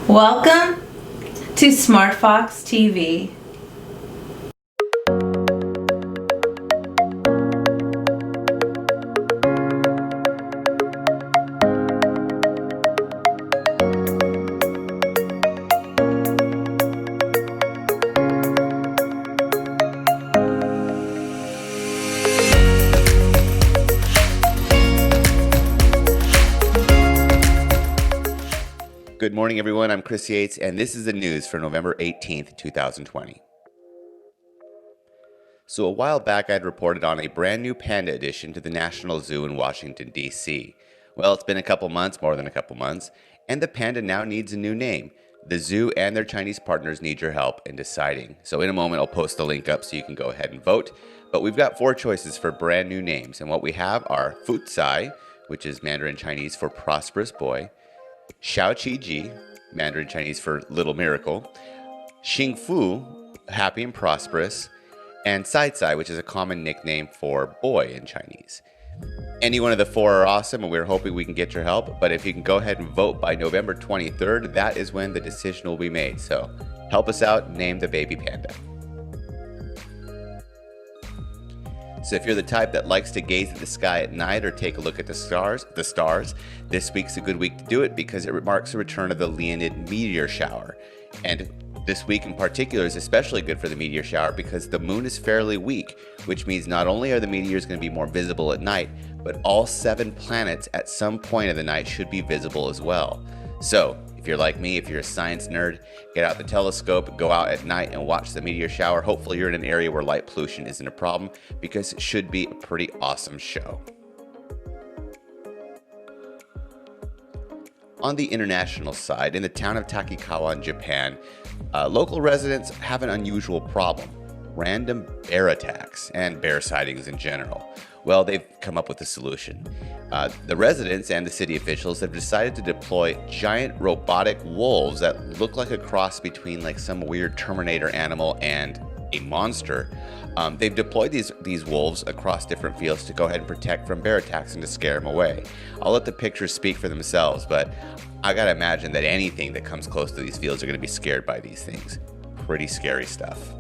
Welcome to SmartFox TV. Good morning, everyone. I'm Chris Yates, and this is the news for November 18th, 2020. So a while back, I had reported on a brand new panda addition to the National Zoo in Washington, D.C. Well, it's been a couple months, more than a couple months, and the panda now needs a new name. The zoo and their Chinese partners need your help in deciding. So in a moment, I'll post the link up so you can go ahead and vote. But we've got 4 choices for brand new names, and what we have are Fu Cai, which is Mandarin Chinese for prosperous boy, Xiao Qi Ji, Mandarin Chinese for little miracle, Xing Fu, happy and prosperous, and Cai Cai, which is a common nickname for boy in Chinese. Any one of the 4 are awesome, and we're hoping we can get your help. But if you can go ahead and vote by November 23rd, that is when the decision will be made. So help us out, name the baby panda. So if you're the type that likes to gaze at the sky at night or take a look at the stars, this week's a good week to do it because it marks the return of the Leonid Meteor Shower. And this week in particular is especially good for the meteor shower because the moon is fairly weak, which means not only are the meteors going to be more visible at night, but all 7 planets at some point of the night should be visible as well. So if you're like me, if you're a science nerd, get out the telescope, go out at night and watch the meteor shower. Hopefully you're in an area where light pollution isn't a problem because it should be a pretty awesome show. On the international side, in the town of Takikawa in Japan, local residents have an unusual problem: random bear attacks and bear sightings in general. Well, they've come up with a solution. The residents and the city officials have decided to deploy giant robotic wolves that look like a cross between like some weird Terminator animal and a monster. They've deployed these wolves across different fields to go ahead and protect from bear attacks and to scare them away. I'll let the pictures speak for themselves, but I gotta imagine that anything that comes close to these fields are gonna be scared by these things. Pretty scary stuff.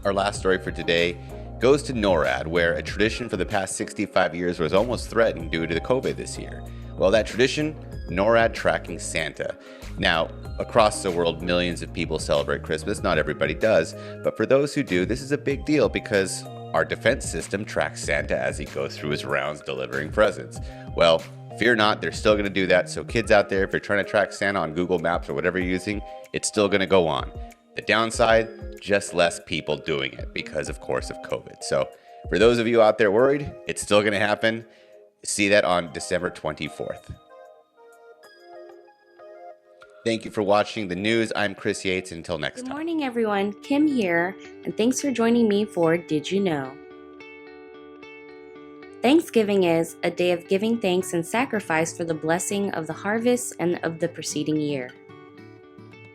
Our last story for today goes to NORAD, where a tradition for the past 65 years was almost threatened due to the COVID this year. Well, that tradition, NORAD tracking Santa. Now, across the world, millions of people celebrate Christmas. Not everybody does, but for those who do, this is a big deal because our defense system tracks Santa as he goes through his rounds delivering presents. Well, fear not, they're still going to do that. So kids out there, if you're trying to track Santa on Google Maps or whatever you're using, it's still going to go on. The downside, just less people doing it because, of course, of COVID. So for those of you out there worried, it's still going to happen. See that on December 24th. Thank you for watching the news. I'm Chris Yates. Until next time. Good morning, everyone. Kim here, and thanks for joining me for Did You Know? Thanksgiving is a day of giving thanks and sacrifice for the blessing of the harvest and of the preceding year.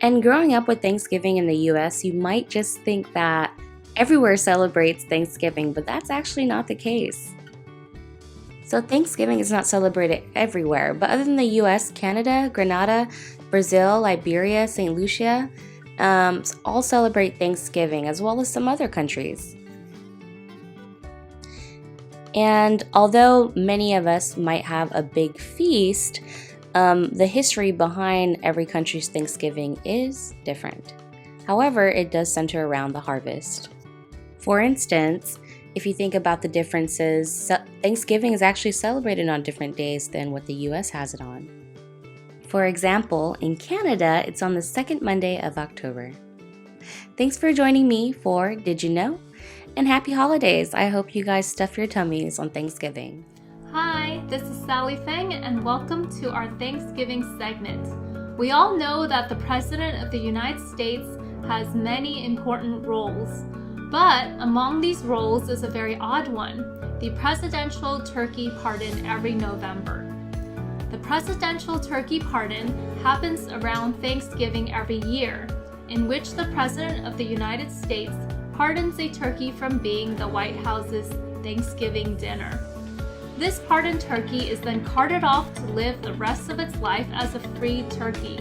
And growing up with Thanksgiving in the US, you might just think that everywhere celebrates Thanksgiving, but that's actually not the case. So Thanksgiving is not celebrated everywhere, but other than the US, Canada, Grenada, Brazil, Liberia, St. Lucia, all celebrate Thanksgiving, as well as some other countries. And although many of us might have a big feast, the history behind every country's Thanksgiving is different. However, it does center around the harvest. For instance, if you think about the differences, Thanksgiving is actually celebrated on different days than what the US has it on. For example, in Canada, it's on the 2nd Monday of October. Thanks for joining me for Did You Know? And happy holidays! I hope you guys stuff your tummies on Thanksgiving. Hi, this is Sally Feng and welcome to our Thanksgiving segment. We all know that the President of the United States has many important roles, but among these roles is a very odd one, the presidential turkey pardon every November. The presidential turkey pardon happens around Thanksgiving every year, in which the President of the United States pardons a turkey from being the White House's Thanksgiving dinner. This pardoned turkey is then carted off to live the rest of its life as a free turkey.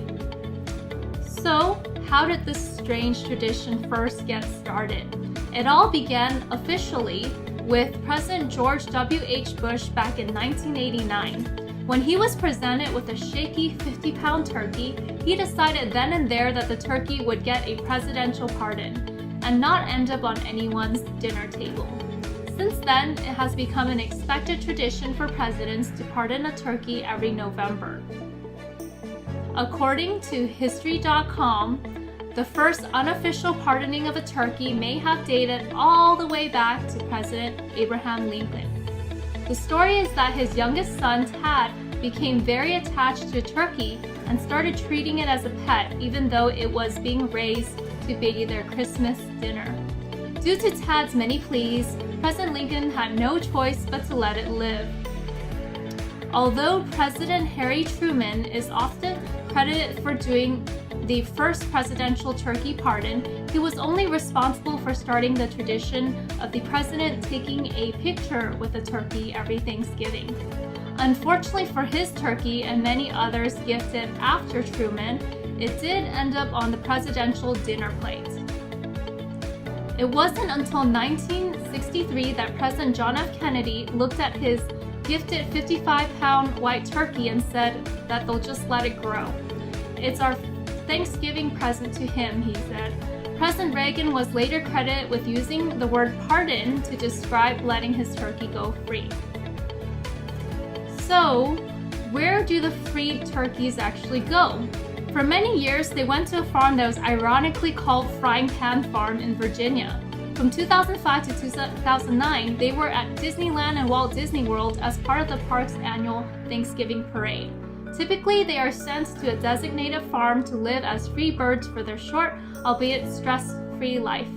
So, how did this strange tradition first get started? It all began officially with President George W.H. Bush back in 1989. When he was presented with a shaky 50-pound turkey, he decided then and there that the turkey would get a presidential pardon and not end up on anyone's dinner table. Since then, it has become an expected tradition for presidents to pardon a turkey every November. According to History.com, the first unofficial pardoning of a turkey may have dated all the way back to President Abraham Lincoln. The story is that his youngest son, Tad, became very attached to a turkey and started treating it as a pet even though it was being raised to be their Christmas dinner. Due to Tad's many pleas, President Lincoln had no choice but to let it live. Although President Harry Truman is often credited for doing the first presidential turkey pardon, he was only responsible for starting the tradition of the president taking a picture with a turkey every Thanksgiving. Unfortunately for his turkey and many others gifted after Truman, it did end up on the presidential dinner plate. It wasn't until 1963 that President John F. Kennedy looked at his gifted 55-pound white turkey and said that they'll just let it grow. It's our Thanksgiving present to him, he said. President Reagan was later credited with using the word pardon to describe letting his turkey go free. So, where do the freed turkeys actually go? For many years, they went to a farm that was ironically called Frying Pan Farm in Virginia. From 2005 to 2009, they were at Disneyland and Walt Disney World as part of the park's annual Thanksgiving parade. Typically, they are sent to a designated farm to live as free birds for their short, albeit stress-free life.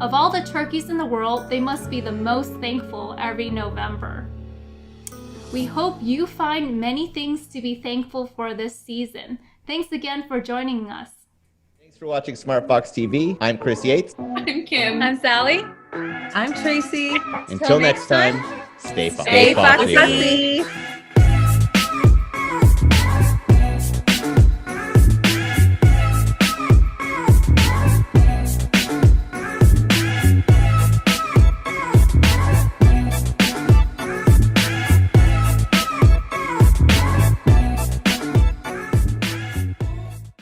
Of all the turkeys in the world, they must be the most thankful every November. We hope you find many things to be thankful for this season. Thanks again for joining us. Thanks for watching SmartFox TV. I'm Chris Yates. I'm Kim. I'm Sally. I'm Tracy. Until next time, stay Stay foxy. foxy.